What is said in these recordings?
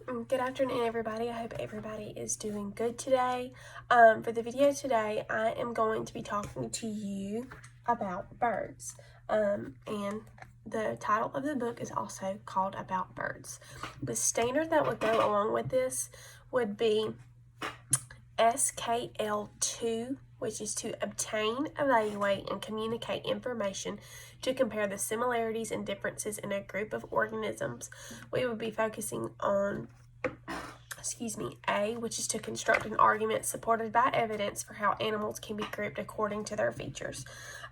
Good afternoon, everybody. I hope everybody is doing good today. For the video today, I am going to be talking to you about birds. And the title of the book is also called About Birds. The standard that would go along with this would be SKL2, which is to obtain, evaluate, and communicate information to compare the similarities and differences in a group of organisms. We would be focusing on A, which is to construct an argument supported by evidence for how animals can be grouped according to their features.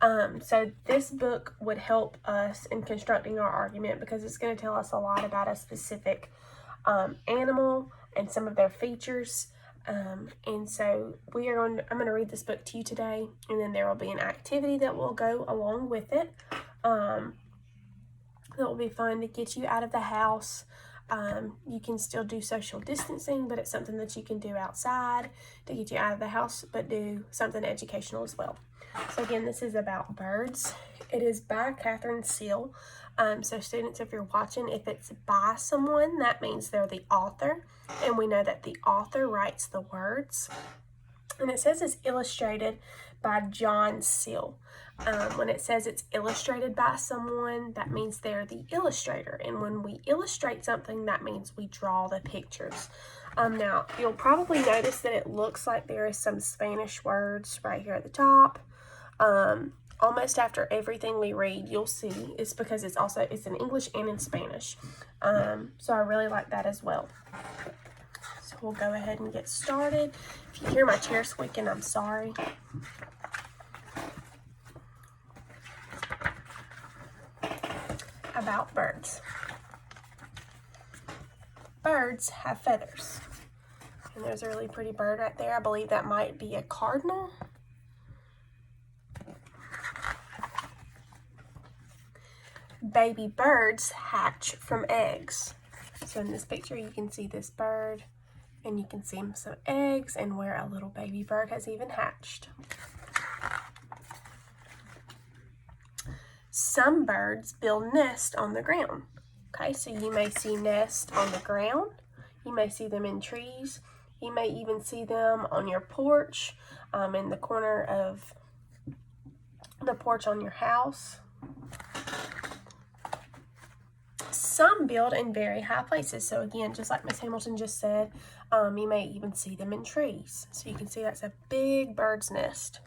So this book would help us in constructing our argument because it's going to tell us a lot about a specific animal and some of their features. And so I'm going to read this book to you today, and then there will be an activity that will go along with it. That will be fun to get you out of the house. You can still do social distancing, but it's something that you can do outside to get you out of the house, but do something educational as well. So again, this is about birds. It is by Catherine Seal. So students, if you're watching, if it's by someone, that means they're the author. And we know that the author writes the words. And it says it's illustrated by John Seal. When it says it's illustrated by someone, that means they're the illustrator. And when we illustrate something, that means we draw the pictures. Now, you'll probably notice that it looks like there is some Spanish words right here at the top. Almost after everything we read, you'll see it's because it's in English and in Spanish. So I really like that as well. So we'll go ahead and get started. If you hear my chair squeaking, I'm sorry. About birds. Birds have feathers. And there's a really pretty bird right there. I believe that might be a cardinal. Baby birds hatch from eggs. So in this picture, you can see this bird, and you can see some eggs and where a little baby bird has even hatched. Some birds build nests on the ground. Okay, so you may see nests on the ground. You may see them in trees. You may even see them on your porch, in the corner of the porch on your house. Some build in very high places. So again, just like Miss Hamilton just said, you may even see them in trees. So you can see that's a big bird's nest.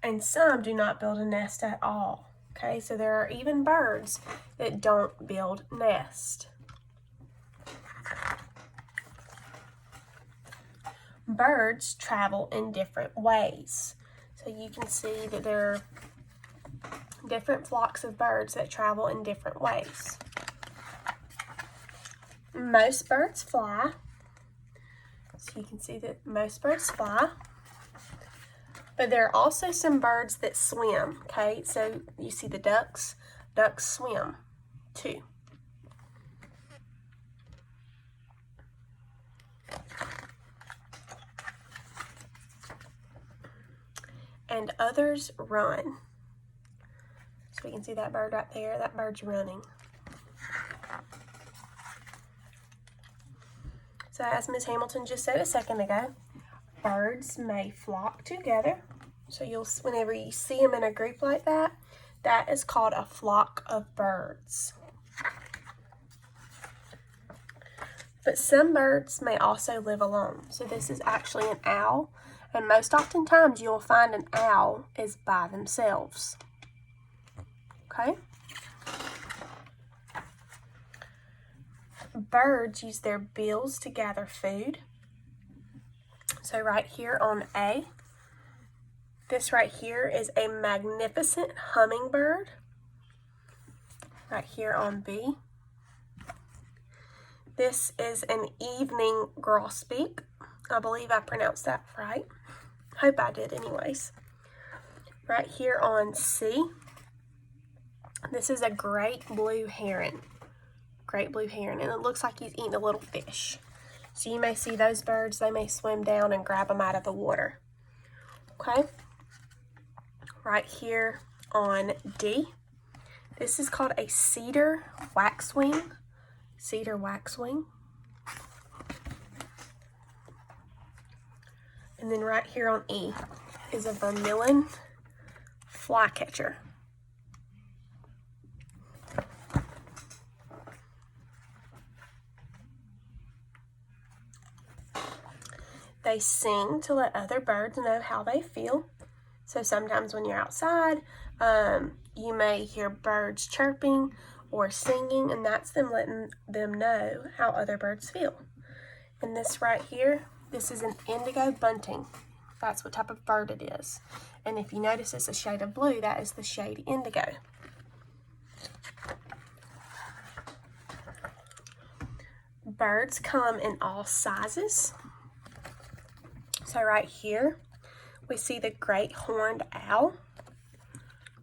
And some do not build a nest at all. Okay, so there are even birds that don't build nests. Birds travel in different ways. So you can see that there are different flocks of birds that travel in different ways. Most birds fly. So you can see that most birds fly. But there are also some birds that swim, okay? So you see the ducks. Ducks swim too. And others run. So we can see that bird right there. That bird's running. So as Miss Hamilton just said a second ago, birds may flock together. So whenever you see them in a group like that, that is called a flock of birds. But some birds may also live alone. So this is actually an owl. And most oftentimes you'll find an owl is by themselves. Okay? Birds use their bills to gather food. So right here on A, this right here is a magnificent hummingbird. Right here on B, this is an evening grosbeak. I believe I pronounced that right. Hope I did anyways. Right here on C, this is a great blue heron. Great blue heron, and it looks like he's eating a little fish. So you may see those birds, they may swim down and grab them out of the water. Okay? Right here on D, This is called a cedar waxwing. Cedar waxwing. And then right here on E is a vermilion flycatcher. They sing to let other birds know how they feel. So sometimes when you're outside, you may hear birds chirping or singing, and that's them letting them know how other birds feel. And this right here, this is an indigo bunting. That's what type of bird it is. And if you notice it's a shade of blue, that is the shade indigo. Birds come in all sizes. So right here, we see the great horned owl.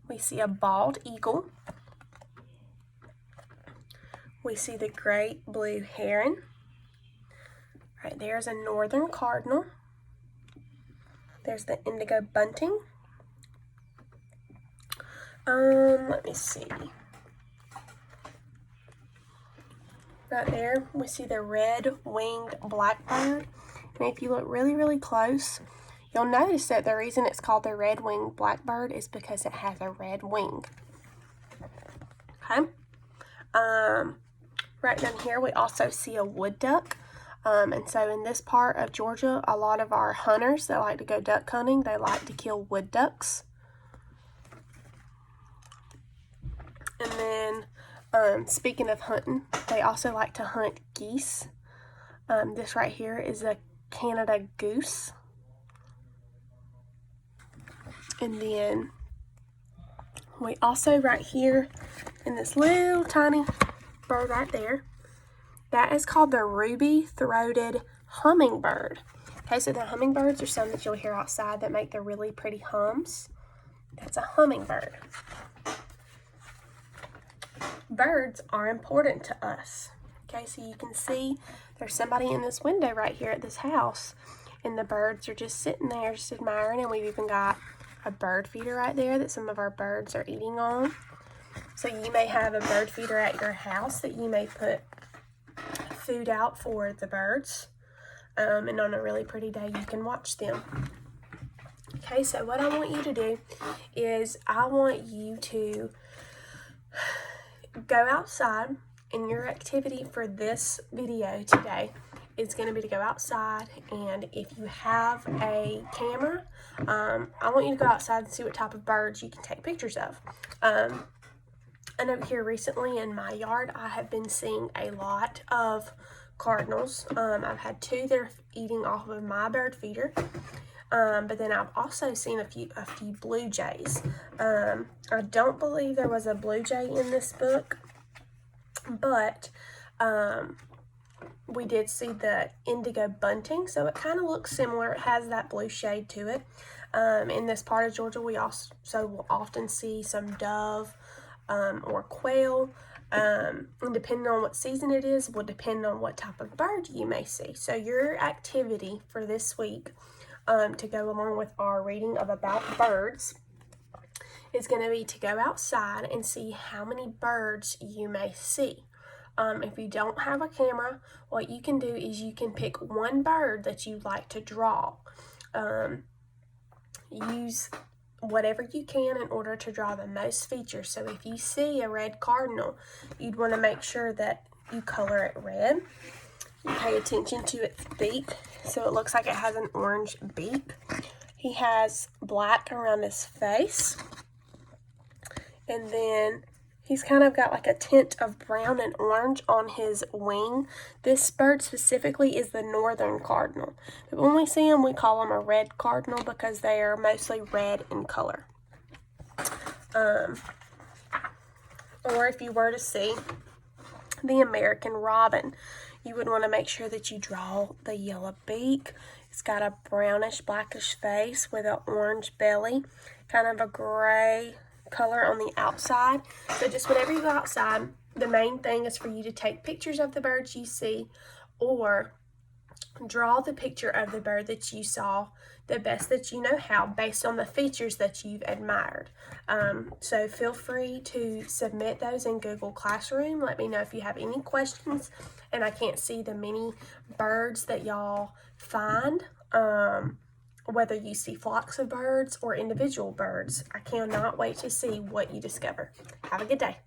We see a bald eagle. We see the great blue heron. Right there's a northern cardinal. There's the indigo bunting. Let me see. Right there, we see the red-winged blackbird. And if you look really, really close, you'll notice that the reason it's called the red-winged blackbird is because it has a red wing. Okay. Right down here, we also see a wood duck. And so in this part of Georgia, a lot of our hunters that like to go duck hunting, they like to kill wood ducks. And then, speaking of hunting, they also like to hunt geese. This right here is a Canada goose. And then we also right here in this little tiny bird right there, that is called the ruby-throated hummingbird. Okay, so the hummingbirds are some that you'll hear outside that make the really pretty hums. That's a hummingbird. Birds are important to us. Okay, so you can see there's somebody in this window right here at this house, and the birds are just sitting there just admiring, and we've even got a bird feeder right there that some of our birds are eating on. So you may have a bird feeder at your house that you may put food out for the birds, and on a really pretty day you can watch them. Okay, so what I want you to do is I want you to go outside, and your activity for this video today is going to be to go outside, and if you have a camera, I want you to go outside and see what type of birds you can take pictures of. I know here recently in my yard, I have been seeing a lot of cardinals. I've had two that are eating off of my bird feeder. But then I've also seen a few blue jays. I don't believe there was a blue jay in this book, but we did see the indigo bunting, so it kind of looks similar. It has that blue shade to it. In this part of Georgia, we also will often see some dove or quail. And depending on what season it is, will depend on what type of bird you may see. So your activity for this week, to go along with our reading of About Birds, is going to be to go outside and see how many birds you may see. If you don't have a camera, what you can do is you can pick one bird that you like to draw. Use whatever you can in order to draw the most features. So if you see a red cardinal, you'd want to make sure that you color it red. You pay attention to its beak. So it looks like it has an orange beak. He has black around his face. And then he's kind of got like a tint of brown and orange on his wing. This bird specifically is the northern cardinal. But when we see him, we call him a red cardinal because they are mostly red in color. Or if you were to see the American robin, you would want to make sure that you draw the yellow beak. It's got a brownish, blackish face with an orange belly, kind of a gray color on the outside. So just whenever you go outside, the main thing is for you to take pictures of the birds you see, or Draw the picture of the bird that you saw the best that you know how, based on the features that you've admired. So feel free to submit those in Google Classroom. Let me know if you have any questions and I can't see the many birds that y'all find, whether you see flocks of birds or individual birds. I cannot wait to see what you discover. Have a good day.